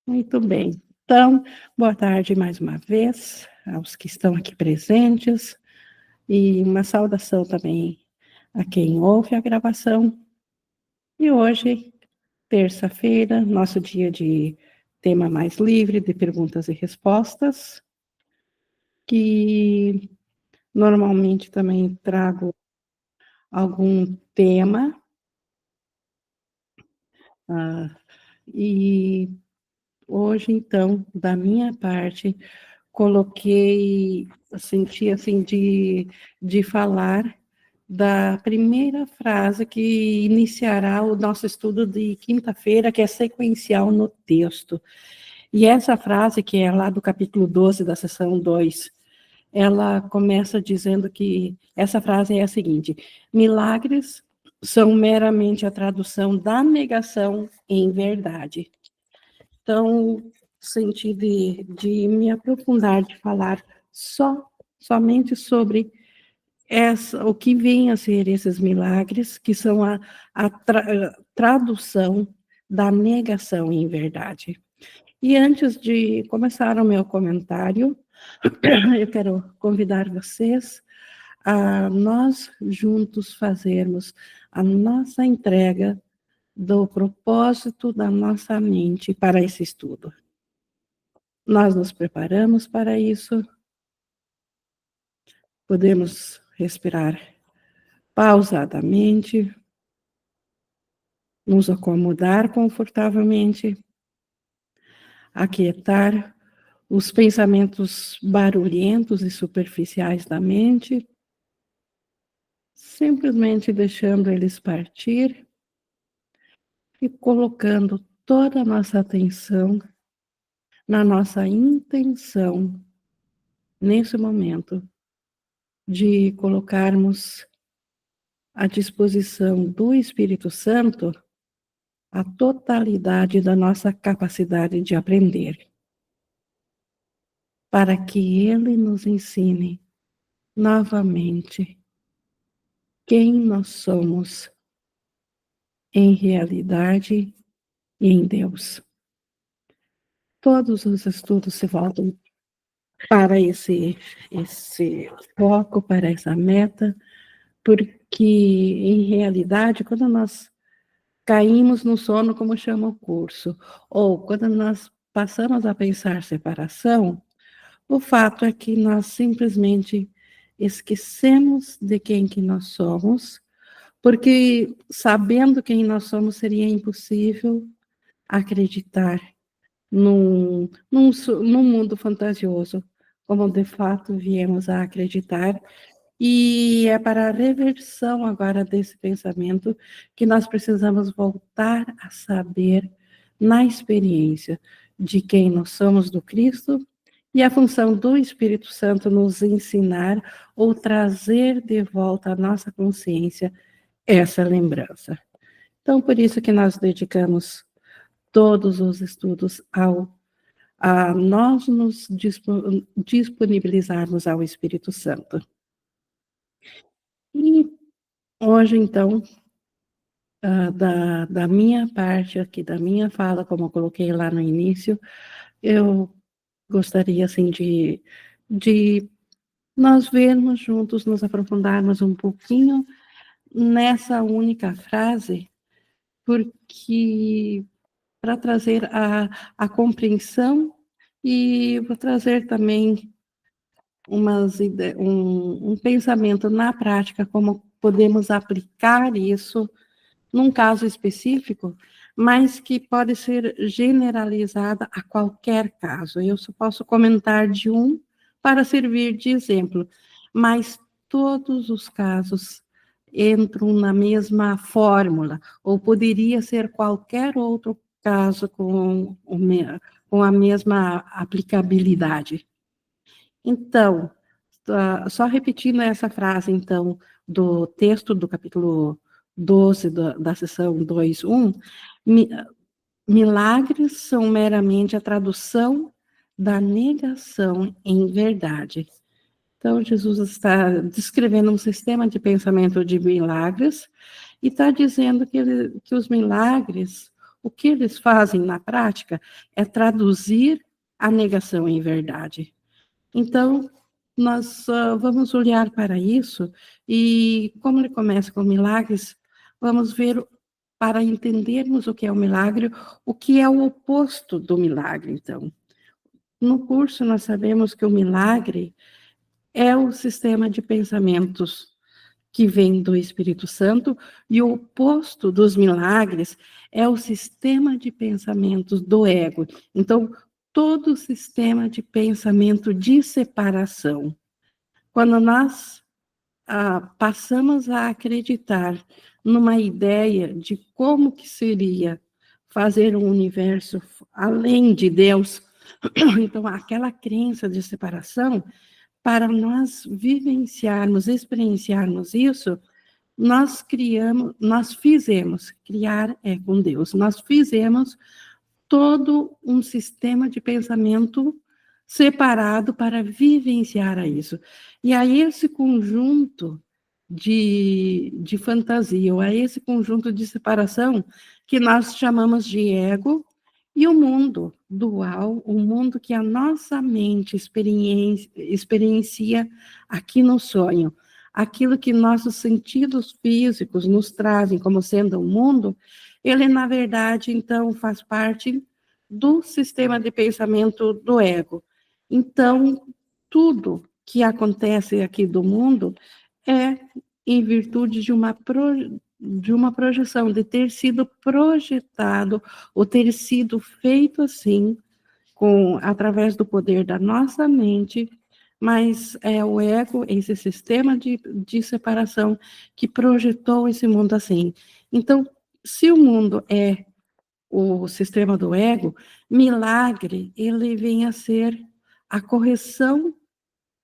Muito bem. Então, boa tarde mais uma vez aos que estão aqui presentes e uma saudação também a quem ouve a gravação. E hoje, terça-feira, nosso dia de tema mais livre de perguntas e respostas, que normalmente também trago algum tema, e hoje, então, da minha parte, senti assim, de falar da primeira frase que iniciará o nosso estudo de quinta-feira, que é sequencial no texto. E essa frase, que é lá do capítulo 12 da seção 2, ela começa dizendo que essa frase é a seguinte: milagres são meramente a tradução da negação em verdade. Então, senti de me aprofundar, de falar somente sobre o que vem a ser esses milagres, que são a tradução da negação em verdade. E antes de começar o meu comentário, eu quero convidar vocês a nós juntos fazermos a nossa entrega do propósito da nossa mente para esse estudo. Nós nos preparamos para isso, podemos respirar pausadamente, nos acomodar confortavelmente, aquietar os pensamentos barulhentos e superficiais da mente, simplesmente deixando eles partir e colocando toda a nossa atenção na nossa intenção, nesse momento, de colocarmos à disposição do Espírito Santo a totalidade da nossa capacidade de aprender, para que Ele nos ensine novamente quem nós somos em realidade e em Deus. Todos os estudos se voltam para esse foco, para essa meta, porque, em realidade, quando nós caímos no sono, como chama o curso, ou quando nós passamos a pensar separação, o fato é que nós simplesmente esquecemos de quem que nós somos, porque sabendo quem nós somos seria impossível acreditar num mundo fantasioso, como de fato viemos a acreditar. E é para a reversão agora desse pensamento que nós precisamos voltar a saber, na experiência, de quem nós somos do Cristo, e a função do Espírito Santo nos ensinar ou trazer de volta à nossa consciência essa lembrança. Então, por isso que nós dedicamos todos os estudos a nós nos disponibilizarmos ao Espírito Santo. E hoje, então, da minha parte aqui, da minha fala, como eu coloquei lá no início, eu gostaria, assim, de nós vermos juntos, nos aprofundarmos um pouquinho nessa única frase, porque para trazer a compreensão e vou trazer também um pensamento na prática, como podemos aplicar isso num caso específico, mas que pode ser generalizada a qualquer caso. Eu só posso comentar de um para servir de exemplo, mas todos os casos entram na mesma fórmula, ou poderia ser qualquer outro caso com a mesma aplicabilidade. Então, só repetindo essa frase, então, do texto do capítulo 12 da seção 2:1, milagres são meramente a tradução da negação em verdade. Então, Jesus está descrevendo um sistema de pensamento de milagres e está dizendo que os milagres, o que eles fazem na prática é traduzir a negação em verdade. Então, nós vamos olhar para isso e, como ele começa com milagres, vamos ver, para entendermos o que é o milagre, o que é o oposto do milagre, então. No curso, nós sabemos que o milagre é o sistema de pensamentos que vem do Espírito Santo, e o oposto dos milagres é o sistema de pensamentos do ego. Então, todo o sistema de pensamento de separação. Quando nós passamos a acreditar numa ideia de como que seria fazer um universo além de Deus, então aquela crença de separação, para nós vivenciarmos, experienciarmos isso, criar é com Deus, nós fizemos todo um sistema de pensamento separado para vivenciar isso. E a esse conjunto de fantasia, ou a esse conjunto de separação, que nós chamamos de ego, e o mundo dual, o mundo que a nossa mente experiencia aqui no sonho. Aquilo que nossos sentidos físicos nos trazem como sendo o mundo, ele, na verdade, então, faz parte do sistema de pensamento do ego. Então, tudo que acontece aqui do mundo é em virtude de uma projeção, de ter sido projetado, ou ter sido feito assim, através do poder da nossa mente, mas é o ego, esse sistema de separação, que projetou esse mundo assim. Então, se o mundo é o sistema do ego, milagre, ele vem a ser a correção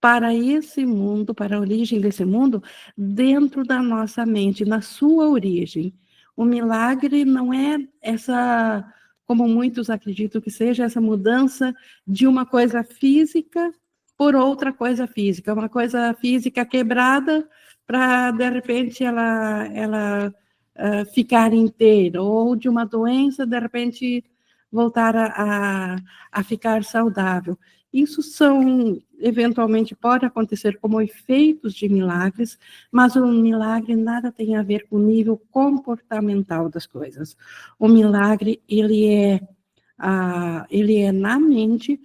para esse mundo, para a origem desse mundo, dentro da nossa mente, na sua origem. O milagre não é essa, como muitos acreditam que seja, essa mudança de uma coisa física por outra coisa física, uma coisa física quebrada para, de repente, ela ficar inteira, ou de uma doença, de repente, voltar a ficar saudável. Isso eventualmente, pode acontecer como efeitos de milagres, mas o milagre nada tem a ver com o nível comportamental das coisas. O milagre, ele é na mente,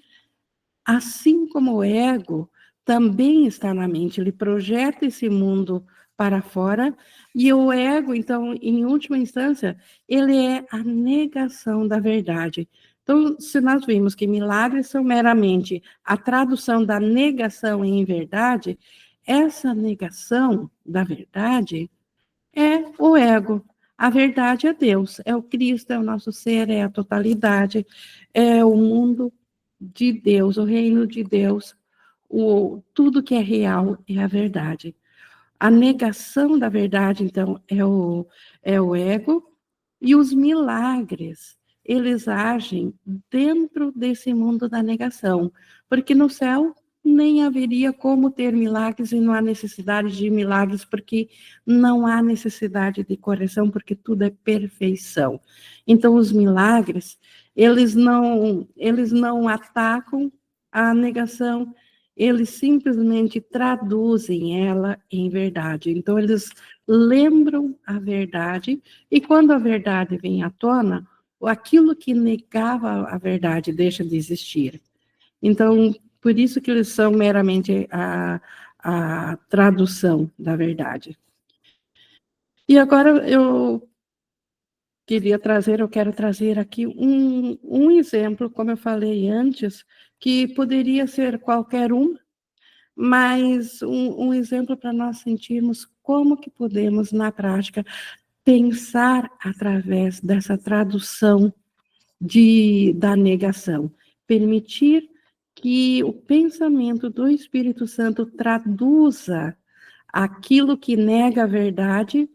assim como o ego também está na mente, ele projeta esse mundo para fora, e o ego, então, em última instância, ele é a negação da verdade. Então, se nós vimos que milagres são meramente a tradução da negação em verdade, essa negação da verdade é o ego. A verdade é Deus, é o Cristo, é o nosso ser, é a totalidade, é o mundo de Deus, o reino de Deus, tudo que é real é a verdade. A negação da verdade, então, é o ego, e os milagres, eles agem dentro desse mundo da negação, porque no céu nem haveria como ter milagres, e não há necessidade de milagres, porque não há necessidade de correção, porque tudo é perfeição. Então, os milagres, eles não atacam a negação, eles simplesmente traduzem ela em verdade. Então, eles lembram a verdade, e quando a verdade vem à tona, aquilo que negava a verdade deixa de existir. Então, por isso que eles são meramente a tradução da verdade. E agora eu quero trazer aqui um exemplo, como eu falei antes, que poderia ser qualquer um, mas um exemplo para nós sentirmos como que podemos, na prática, pensar através dessa tradução da negação. Permitir que o pensamento do Espírito Santo traduza aquilo que nega a verdade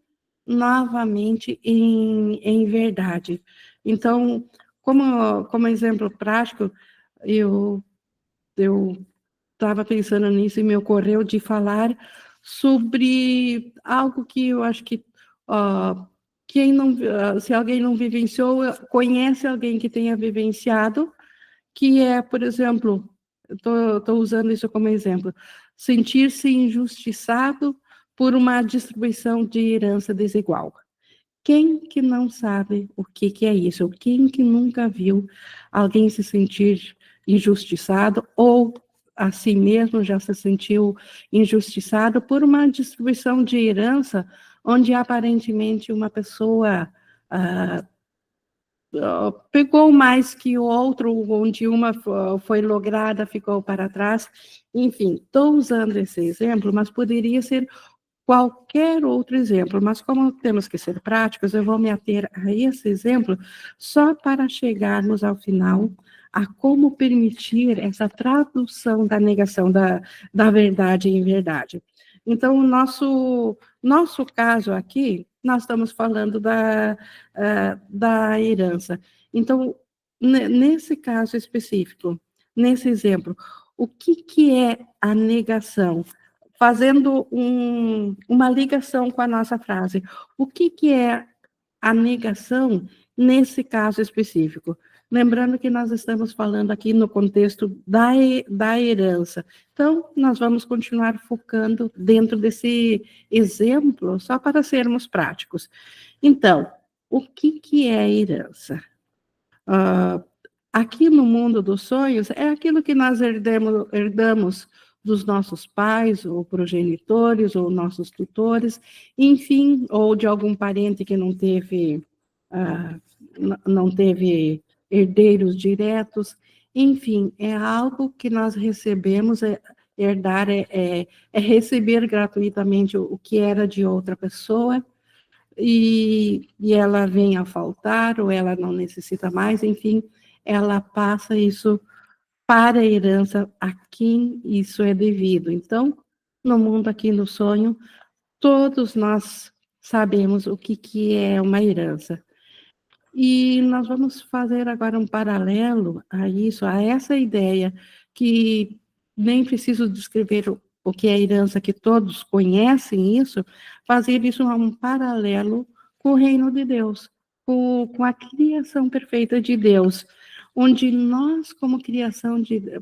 novamente em verdade. Então, como exemplo prático, eu estava pensando nisso e me ocorreu de falar sobre algo que eu acho que quem não, se alguém não vivenciou, conhece alguém que tenha vivenciado, que é, por exemplo, estou usando isso como exemplo, sentir-se injustiçado por uma distribuição de herança desigual. Quem que não sabe o que que é isso? Quem que nunca viu alguém se sentir injustiçado ou a si mesmo já se sentiu injustiçado por uma distribuição de herança onde aparentemente uma pessoa ah, pegou mais que o outro, onde uma foi lograda, ficou para trás. Enfim, estou usando esse exemplo, mas poderia ser qualquer outro exemplo, mas como temos que ser práticos, eu vou me ater a esse exemplo só para chegarmos ao final a como permitir essa tradução da negação da verdade em verdade. Então, o nosso caso aqui, nós estamos falando da herança. Então, nesse caso específico, nesse exemplo, o que é a negação? Fazendo uma ligação com a nossa frase. O que é a negação nesse caso específico? Lembrando que nós estamos falando aqui no contexto da herança. Então, nós vamos continuar focando dentro desse exemplo, só para sermos práticos. Então, o que é herança? Uh, Aqui no mundo dos sonhos, é aquilo que nós herdamos dos nossos pais, ou progenitores, ou nossos tutores, enfim, ou de algum parente que ah, não teve herdeiros diretos, enfim, é algo que nós recebemos, herdar é receber gratuitamente o que era de outra pessoa, e ela vem a faltar, ou ela não necessita mais, enfim, ela passa isso para a herança a quem isso é devido. Então, no mundo aqui no sonho, todos nós sabemos o que é uma herança. E nós vamos fazer agora um paralelo a isso, a essa ideia, que nem preciso descrever o que é herança, que todos conhecem isso, fazer isso um paralelo com o reino de Deus, com a criação perfeita de Deus, onde nós, como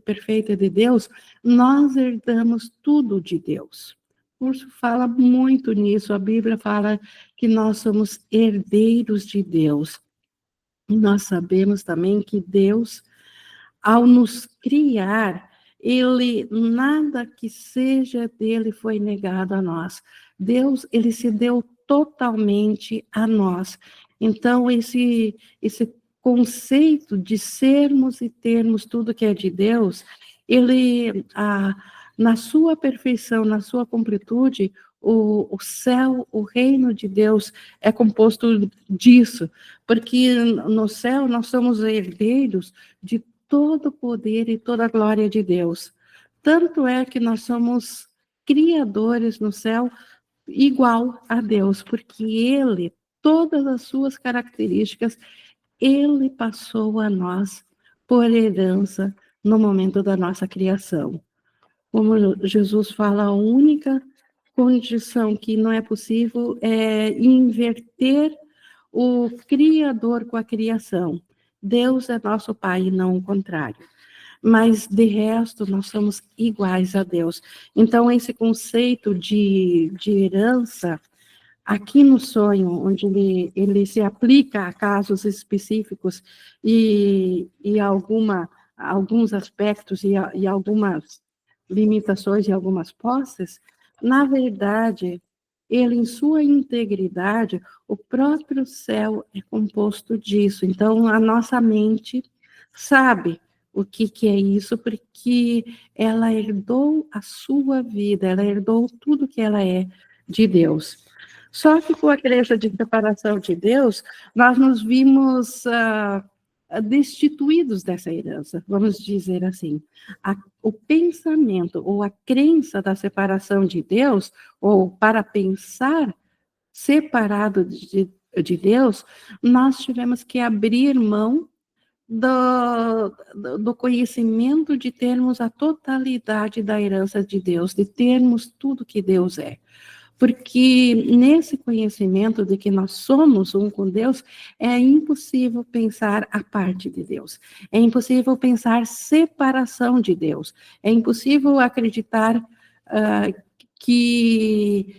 perfeita de Deus, nós herdamos tudo de Deus. O curso fala muito nisso, a Bíblia fala que nós somos herdeiros de Deus. E nós sabemos também que Deus, ao nos criar, ele, nada que seja dele foi negado a nós. Deus, ele se deu totalmente a nós. Então, esse conceito de sermos e termos tudo que é de Deus, ele, na sua perfeição, na sua completude, o céu, o reino de Deus é composto disso, porque no céu nós somos herdeiros de todo o poder e toda a glória de Deus. Tanto é que nós somos criadores no céu igual a Deus, porque Ele, todas as suas características, Ele passou a nós por herança no momento da nossa criação. Como Jesus fala, a única condição que não é possível é inverter o Criador com a criação. Deus é nosso Pai e não o contrário. Mas, de resto, nós somos iguais a Deus. Então, esse conceito de herança, aqui no sonho, onde ele se aplica a casos específicos e alguns aspectos e algumas limitações e algumas posses, na verdade, ele, em sua integridade, o próprio céu é composto disso. Então, a nossa mente sabe o que é isso, porque ela herdou a sua vida, ela herdou tudo que ela é de Deus. Só que com a crença de separação de Deus, nós nos vimos destituídos dessa herança, vamos dizer assim. O pensamento ou a crença da separação de Deus, ou para pensar separado de Deus, nós tivemos que abrir mão do conhecimento de termos a totalidade da herança de Deus, de termos tudo que Deus é. porque nesse conhecimento de que nós somos um com Deus, é impossível pensar a parte de Deus, é impossível pensar separação de Deus, é impossível acreditar que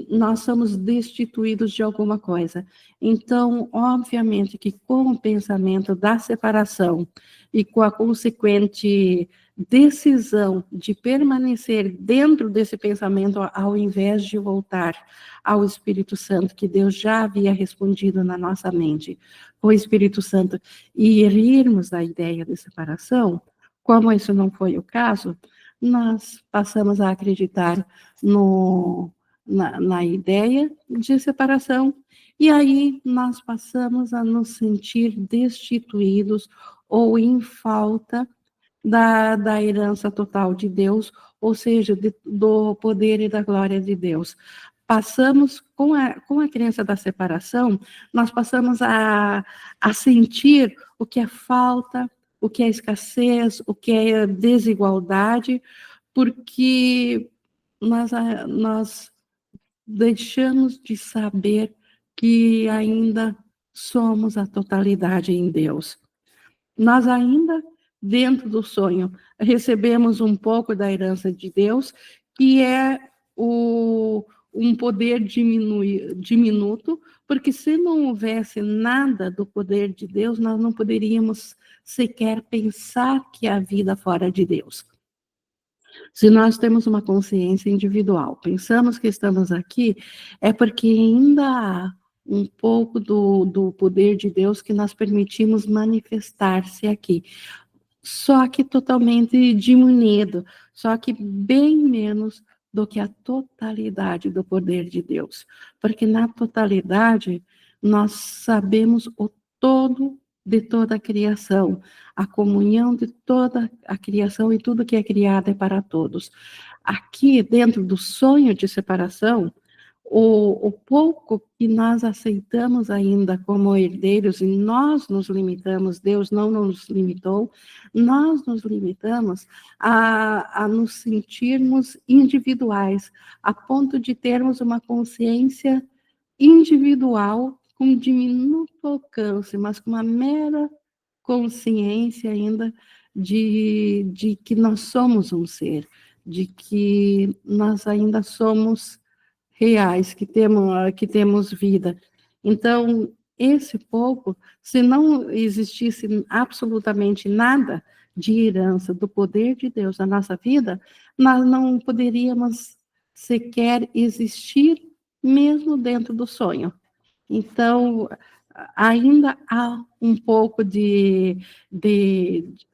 nós somos destituídos de alguma coisa. Então, obviamente que com o pensamento da separação e com a consequente decisão de permanecer dentro desse pensamento, ao invés de voltar ao Espírito Santo, que Deus já havia respondido na nossa mente, o Espírito Santo, e rirmos da ideia de separação, como isso não foi o caso, nós passamos a acreditar na ideia de separação, e aí nós passamos a nos sentir destituídos ou em falta da herança total de Deus, ou seja, do poder e da glória de Deus. Passamos, com a crença da separação, nós passamos a sentir o que é falta, o que é escassez, o que é desigualdade, porque nós deixamos de saber que ainda somos a totalidade em Deus. Nós ainda, dentro do sonho, recebemos um pouco da herança de Deus, que é um poder diminuto, porque se não houvesse nada do poder de Deus, nós não poderíamos sequer pensar que há vida fora de Deus. Se nós temos uma consciência individual, pensamos que estamos aqui, é porque ainda há um pouco do poder de Deus que nós permitimos manifestar-se aqui. Só que totalmente diminuído, só que bem menos do que a totalidade do poder de Deus. Porque na totalidade, nós sabemos o todo de toda a criação, a comunhão de toda a criação e tudo que é criado é para todos. Aqui, dentro do sonho de separação, o pouco que nós aceitamos ainda como herdeiros, e nós nos limitamos, Deus não nos limitou, nós nos limitamos a nos sentirmos individuais, a ponto de termos uma consciência individual com diminuto alcance, mas com uma mera consciência ainda de que nós somos um ser, de que nós ainda somos reais, que temos vida. Então, esse pouco, se não existisse absolutamente nada de herança do poder de Deus na nossa vida, nós não poderíamos sequer existir mesmo dentro do sonho. Então, ainda há um pouco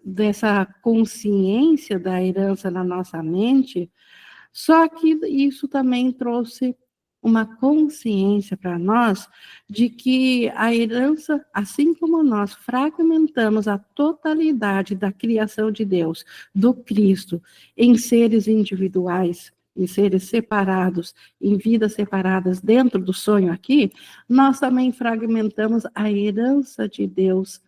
dessa consciência da herança na nossa mente, só que isso também trouxe uma consciência para nós de que a herança, assim como nós fragmentamos a totalidade da criação de Deus, do Cristo, em seres individuais, em seres separados, em vidas separadas dentro do sonho aqui, nós também fragmentamos a herança de Deus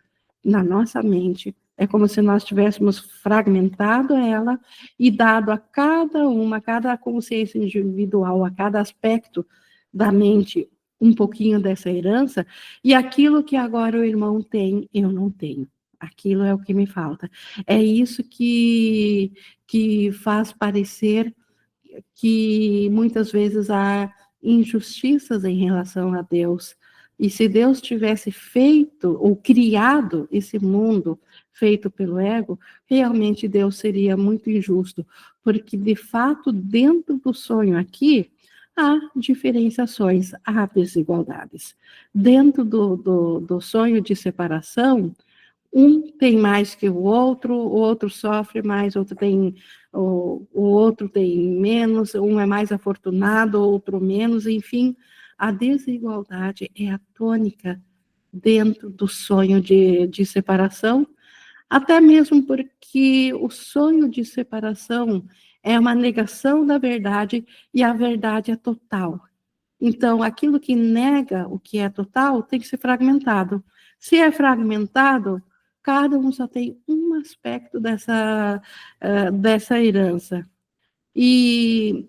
na nossa mente. É como se nós tivéssemos fragmentado ela e dado a cada consciência individual, a cada aspecto da mente, um pouquinho dessa herança, e aquilo que agora o irmão tem, eu não tenho. Aquilo é o que me falta. É isso que faz parecer que muitas vezes há injustiças em relação a Deus. E se Deus tivesse feito ou criado esse mundo feito pelo ego, realmente Deus seria muito injusto, porque de fato dentro do sonho aqui há diferenciações, há desigualdades. Dentro do sonho de separação, um tem mais que o outro sofre mais, o outro tem menos, um é mais afortunado, outro menos, enfim, a desigualdade é a tônica dentro do sonho de separação, até mesmo porque o sonho de separação é uma negação da verdade e a verdade é total. Então, aquilo que nega o que é total tem que ser fragmentado. Se é fragmentado, cada um só tem um aspecto dessa herança. E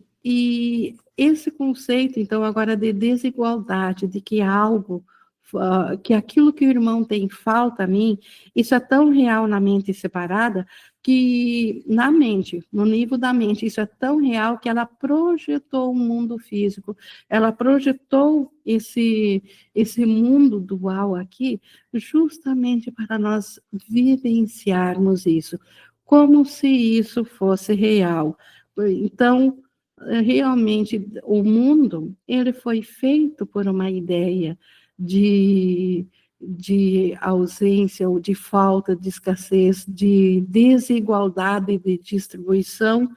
esse conceito, então, agora de desigualdade, de que algo, que aquilo que o irmão tem falta a mim, isso é tão real na mente separada, que na mente, no nível da mente, isso é tão real que ela projetou o mundo físico, ela projetou esse mundo dual aqui, justamente para nós vivenciarmos isso, como se isso fosse real. Então, realmente, o mundo, ele foi feito por uma ideia de ausência ou de falta, de escassez, de desigualdade de distribuição,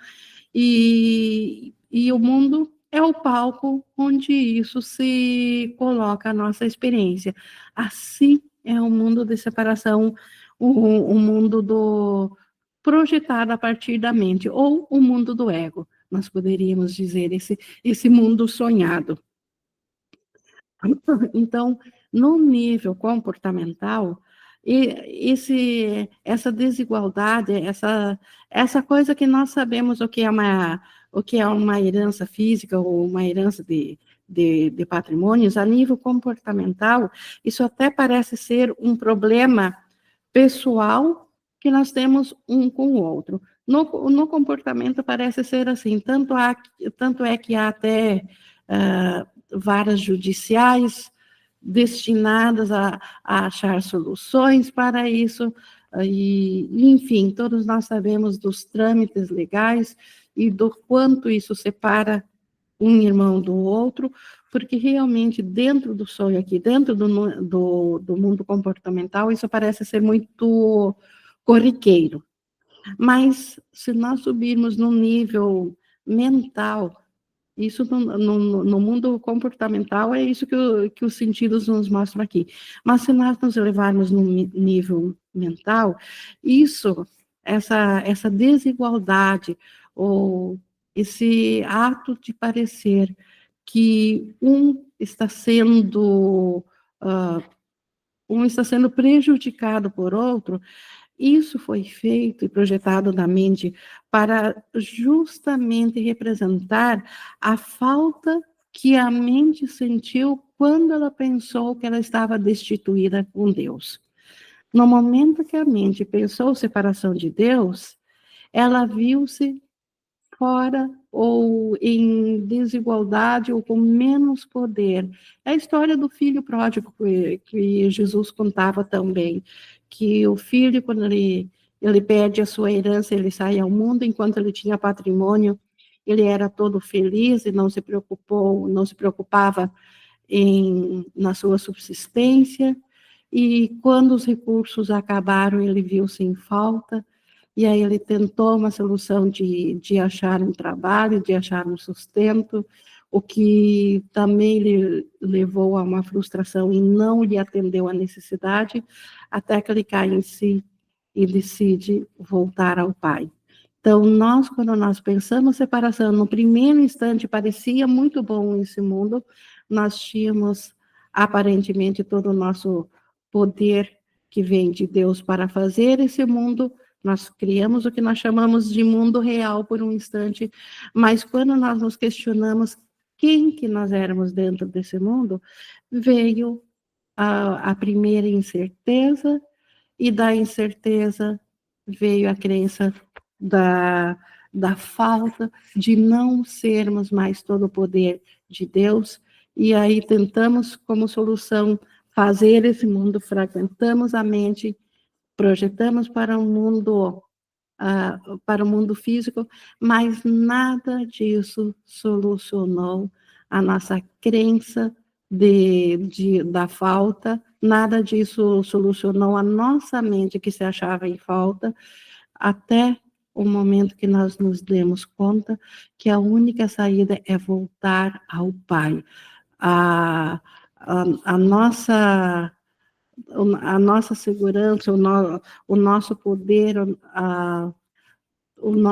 e o mundo é o palco onde isso se coloca a nossa experiência. Assim é o mundo de separação, o mundo do projetado a partir da mente, ou o mundo do ego, nós poderíamos dizer, esse mundo sonhado. Então, no nível comportamental, essa desigualdade, essa coisa que nós sabemos o que é uma herança física ou uma herança de patrimônios, a nível comportamental, isso até parece ser um problema pessoal que nós temos um com o outro. No comportamento parece ser assim, tanto é que há até varas judiciais destinadas a achar soluções para isso, enfim, todos nós sabemos dos trâmites legais e do quanto isso separa um irmão do outro, porque realmente dentro do sonho aqui, dentro do mundo comportamental, isso parece ser muito corriqueiro. Mas se nós subirmos no nível mental, isso no mundo comportamental é isso que os sentidos nos mostram aqui. Mas se nós nos elevarmos no nível mental, essa desigualdade, ou esse ato de parecer que uh, um está sendo prejudicado por outro, isso foi feito e projetado na mente para justamente representar a falta que a mente sentiu quando ela pensou que ela estava destituída com Deus. No momento que a mente pensou separação de Deus, ela viu-se fora ou em desigualdade ou com menos poder. É a história do filho pródigo que Jesus contava também, que o filho, quando ele perde a sua herança, ele sai ao mundo, enquanto ele tinha patrimônio, ele era todo feliz e não se preocupava na sua subsistência, e quando os recursos acabaram, ele viu-se em falta, e aí ele tentou uma solução de achar um trabalho, de achar um sustento, o que também lhe levou a uma frustração e não lhe atendeu à necessidade, até que ele cai em si e decide voltar ao Pai. Então, quando nós pensamos separação, no primeiro instante parecia muito bom esse mundo, nós tínhamos aparentemente todo o nosso poder que vem de Deus para fazer esse mundo, nós criamos o que nós chamamos de mundo real por um instante, mas quando nós nos questionamos quem que nós éramos dentro desse mundo, veio a primeira incerteza, e da incerteza veio a crença da falta de não sermos mais todo o poder de Deus, e aí tentamos, como solução, fazer esse mundo, fragmentamos a mente, projetamos para o mundo físico, mas nada disso solucionou a nossa crença da falta, nada disso solucionou a nossa mente que se achava em falta, até o momento que nós nos demos conta que a única saída é voltar ao Pai. A, a nossa a nossa segurança, o nosso poder,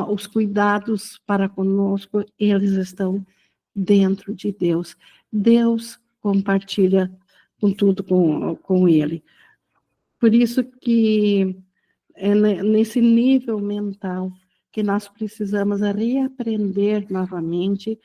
os cuidados para conosco, eles estão dentro de Deus. Deus compartilha com tudo com Ele. Por isso que é nesse nível mental que nós precisamos reaprender novamente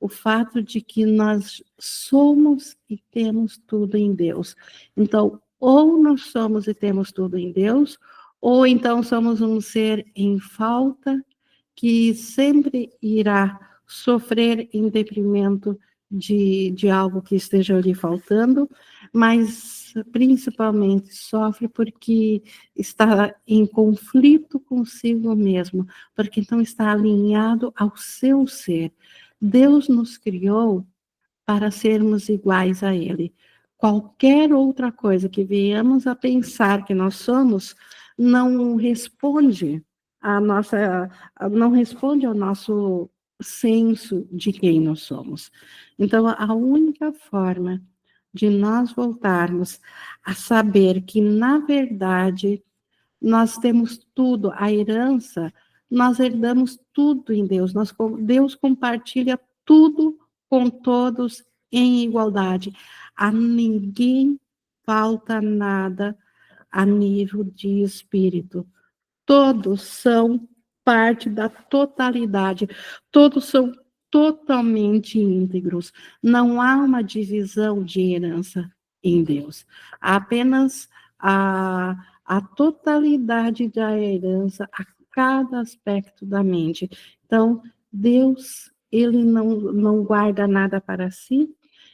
o fato de que nós somos e temos tudo em Deus. Então, ou nós somos e temos tudo em Deus, ou então somos um ser em falta que sempre irá sofrer em detrimento de algo que esteja lhe faltando, mas principalmente sofre porque está em conflito consigo mesmo, porque então está alinhado ao seu ser. Deus nos criou para sermos iguais a Ele. Qualquer outra coisa que venhamos a pensar que nós somos, não responde não responde ao nosso senso de quem nós somos. Então, a única forma de nós voltarmos a saber que, na verdade, nós temos tudo, a herança, nós herdamos tudo em Deus, Deus compartilha tudo com todos em igualdade. A ninguém falta nada a nível de espírito. Todos são parte da totalidade, todos são totalmente íntegros. Não há uma divisão de herança em Deus. Há apenas a totalidade da herança a cada aspecto da mente. Então, Deus, ele não guarda nada para si,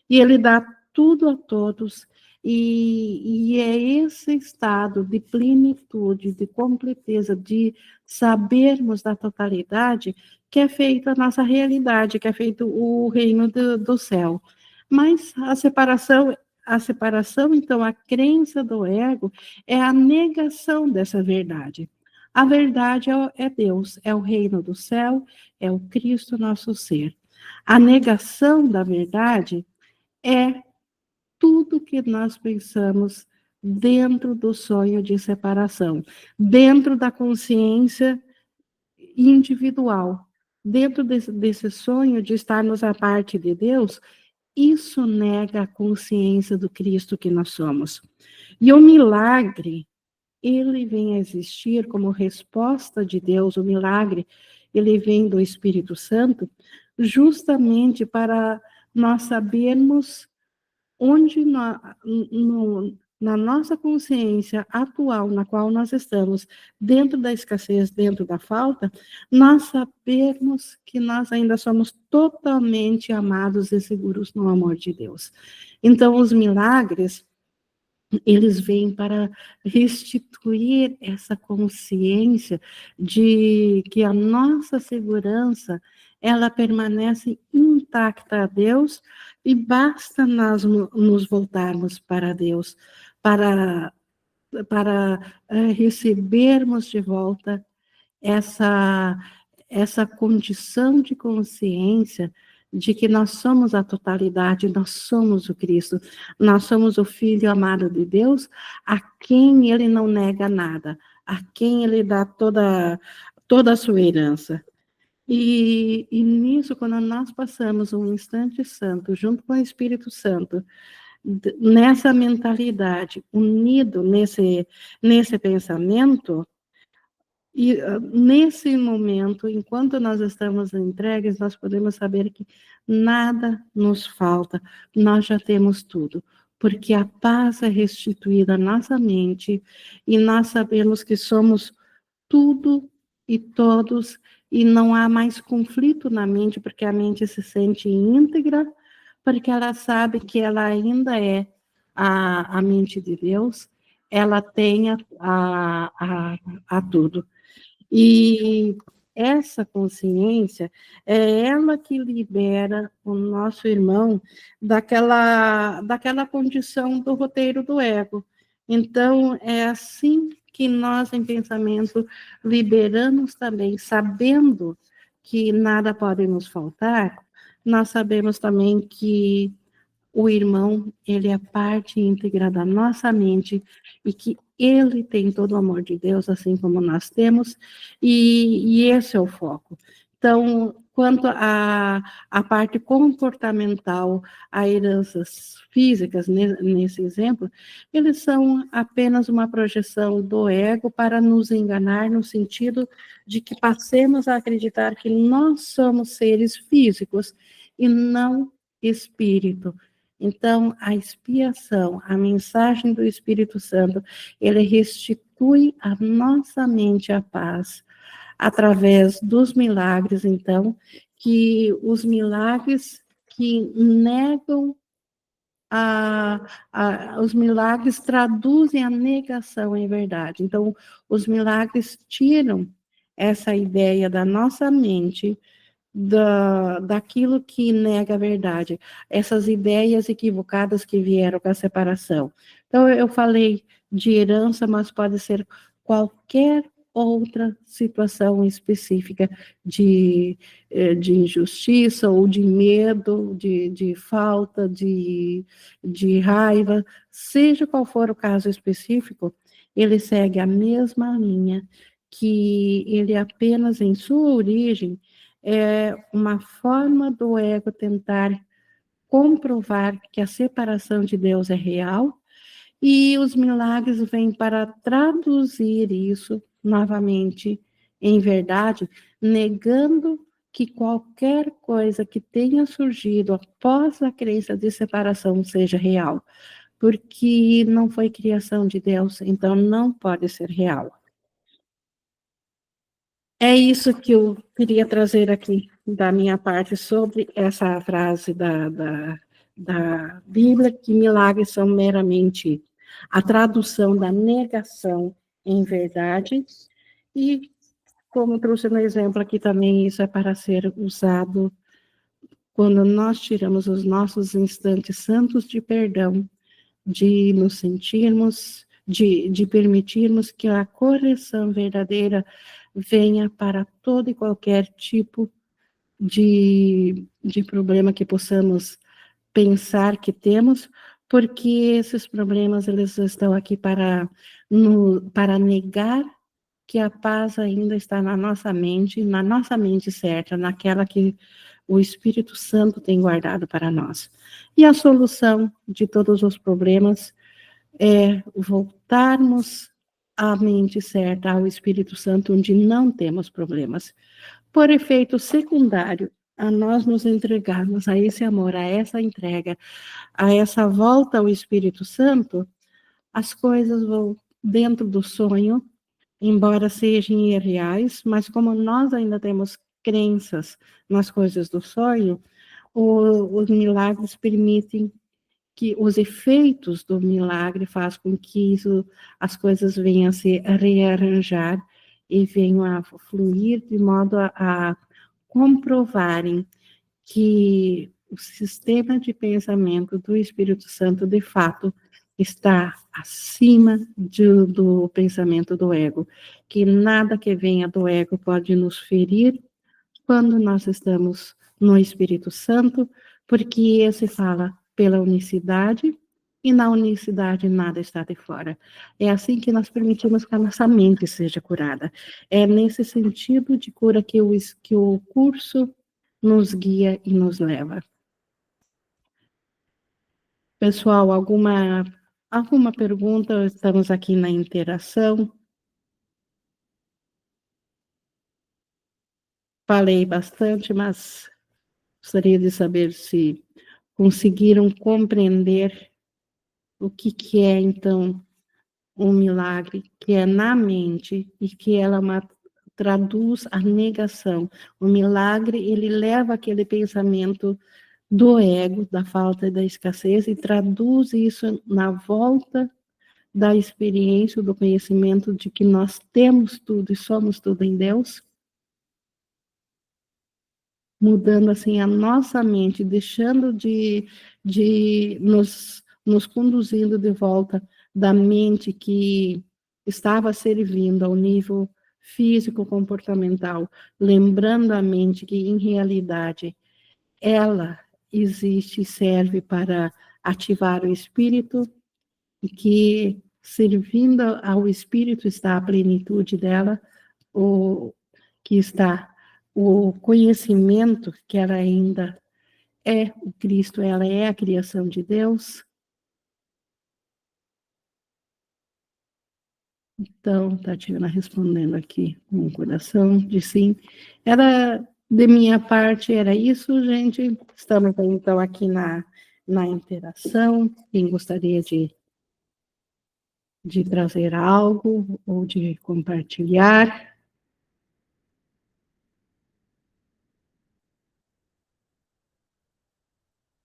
e ele dá tudo a todos, e é esse estado de plenitude, de completeza, de sabermos da totalidade, que é feita a nossa realidade, que é feito o reino do céu. Mas a separação, então, a crença do ego é a negação dessa verdade. A verdade é Deus, é o reino do céu, é o Cristo nosso ser. A negação da verdade é tudo que nós pensamos dentro do sonho de separação, dentro da consciência individual, dentro desse sonho de estarmos à parte de Deus. Isso nega a consciência do Cristo que nós somos. E o milagre, ele vem a existir como resposta de Deus, o milagre, ele vem do Espírito Santo, justamente para nós sabermos onde na nossa consciência atual, na qual nós estamos, dentro da escassez, dentro da falta, nós sabemos que nós ainda somos totalmente amados e seguros no amor de Deus. Então, os milagres, eles vêm para restituir essa consciência de que a nossa segurança, ela permanece intacta a Deus, e basta nós nos voltarmos para Deus, para, para recebermos de volta essa, essa condição de consciência de que nós somos a totalidade, nós somos o Cristo, nós somos o Filho amado de Deus, a quem ele não nega nada, a quem ele dá toda a sua herança. E nisso, quando nós passamos um instante santo, junto com o Espírito Santo, nessa mentalidade, unido nesse pensamento, e nesse momento, enquanto nós estamos entregues, nós podemos saber que nada nos falta, nós já temos tudo, porque a paz é restituída à nossa mente, e nós sabemos que somos tudo e todos, e não há mais conflito na mente, porque a mente se sente íntegra, porque ela sabe que ela ainda é a mente de Deus, ela tem a tudo. E essa consciência é ela que libera o nosso irmão daquela condição do roteiro do ego. Então, é assim que nós, em pensamento, liberamos também, sabendo que nada pode nos faltar, nós sabemos também que o irmão, ele é parte íntegra da nossa mente, e que ele tem todo o amor de Deus, assim como nós temos, e esse é o foco. Então, quanto à parte comportamental, a heranças físicas, nesse exemplo, eles são apenas uma projeção do ego para nos enganar, no sentido de que passemos a acreditar que nós somos seres físicos, e não espírito. Então, a expiação, a mensagem do Espírito Santo, ele restitui a nossa mente à paz, através dos milagres, então, que os milagres que negam os milagres traduzem a negação em verdade. Então, os milagres tiram essa ideia da nossa mente daquilo que nega a verdade, essas ideias equivocadas que vieram com a separação. Então, eu falei de herança, mas pode ser qualquer outra situação específica de injustiça ou de medo, de falta, de raiva, seja qual for o caso específico, ele segue a mesma linha que ele apenas em sua origem é uma forma do ego tentar comprovar que a separação de Deus é real, e os milagres vêm para traduzir isso novamente em verdade, negando que qualquer coisa que tenha surgido após a crença de separação seja real, porque não foi criação de Deus, então não pode ser real. É isso que eu queria trazer aqui da minha parte sobre essa frase da Bíblia, que milagres são meramente a tradução da negação em verdade, e como eu trouxe no exemplo aqui também, isso é para ser usado quando nós tiramos os nossos instantes santos de perdão, de nos sentirmos, de permitirmos que a correção verdadeira venha para todo e qualquer tipo de problema que possamos pensar que temos, porque esses problemas eles estão aqui para negar que a paz ainda está na nossa mente certa, naquela que o Espírito Santo tem guardado para nós. E a solução de todos os problemas é voltarmos à mente certa, ao Espírito Santo, onde não temos problemas. Por efeito secundário, a nós nos entregarmos a esse amor, a essa entrega, a essa volta ao Espírito Santo, as coisas vão dentro do sonho, embora sejam irreais, mas como nós ainda temos crenças nas coisas do sonho, os milagres permitem que os efeitos do milagre faz com que as coisas venham a se rearranjar e venham a fluir de modo a comprovarem que o sistema de pensamento do Espírito Santo, de fato, está acima do pensamento do ego, que nada que venha do ego pode nos ferir quando nós estamos no Espírito Santo, porque esse fala pela unicidade, e na unicidade nada está de fora. É assim que nós permitimos que a nossa mente seja curada. É nesse sentido de cura que o curso nos guia e nos leva. Pessoal, alguma pergunta? Estamos aqui na interação. Falei bastante, mas gostaria de saber se conseguiram compreender o que é, então, um milagre, que é na mente, e que traduz a negação. O milagre, ele leva aquele pensamento do ego, da falta e da escassez, e traduz isso na volta da experiência, do conhecimento de que nós temos tudo e somos tudo em Deus, mudando assim a nossa mente, deixando de nos conduzindo de volta da mente que estava servindo ao nível físico comportamental, lembrando a mente que em realidade ela existe e serve para ativar o espírito, e que servindo ao espírito está a plenitude dela, o que está o conhecimento que ela ainda é o Cristo, ela é a criação de Deus. Então, Tatiana respondendo aqui com o coração de sim. Ela De minha parte era isso, gente. Estamos então aqui na interação. Quem gostaria de trazer algo ou de compartilhar?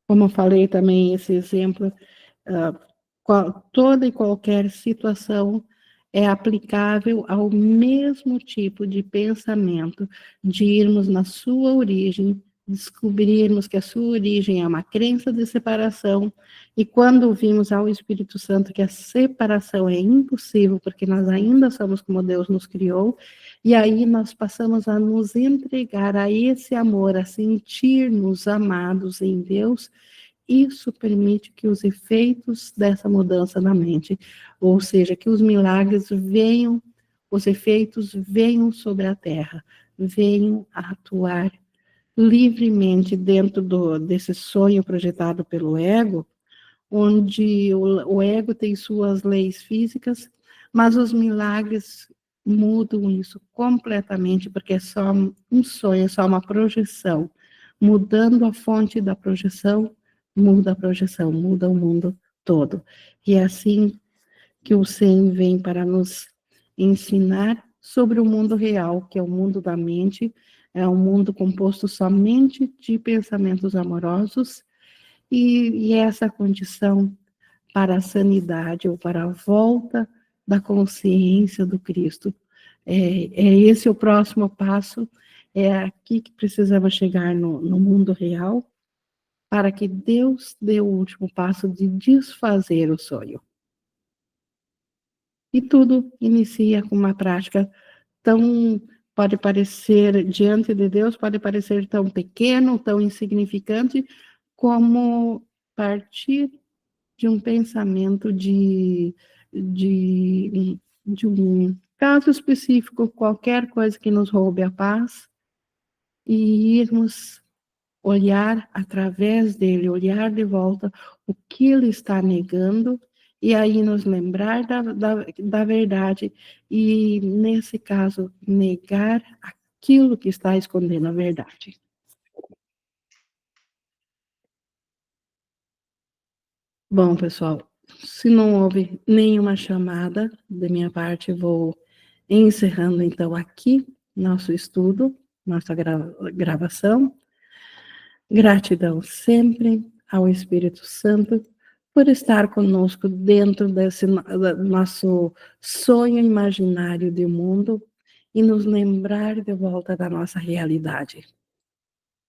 Como eu falei também, esse exemplo, ah, toda e qualquer situação é aplicável ao mesmo tipo de pensamento, de irmos na sua origem, descobrirmos que a sua origem é uma crença de separação, e quando vimos ao Espírito Santo que a separação é impossível, porque nós ainda somos como Deus nos criou, e aí nós passamos a nos entregar a esse amor, a sentir-nos amados em Deus. Isso permite que os efeitos dessa mudança na mente, ou seja, que os milagres venham, os efeitos venham sobre a terra, venham a atuar livremente dentro desse sonho projetado pelo ego, onde o ego tem suas leis físicas, mas os milagres mudam isso completamente, porque é só um sonho, é só uma projeção. Mudando a fonte da projeção, muda o mundo todo. E é assim que o Zen vem para nos ensinar sobre o mundo real, que é o mundo da mente, é um mundo composto somente de pensamentos amorosos, e essa condição para a sanidade ou para a volta da consciência do Cristo. É esse o próximo passo, é aqui que precisamos chegar no mundo real, para que Deus dê o último passo de desfazer o sonho. E tudo inicia com uma prática tão, pode parecer, diante de Deus, pode parecer tão pequeno, tão insignificante, como partir de um pensamento de um caso específico, qualquer coisa que nos roube a paz, e irmos olhar através dele, olhar de volta o que ele está negando, e aí nos lembrar da verdade, e, nesse caso, negar aquilo que está escondendo a verdade. Bom, pessoal, se não houve nenhuma chamada da minha parte, vou encerrando então aqui nosso estudo, nossa gravação. Gratidão sempre ao Espírito Santo por estar conosco dentro desse nosso sonho imaginário de mundo e nos lembrar de volta da nossa realidade.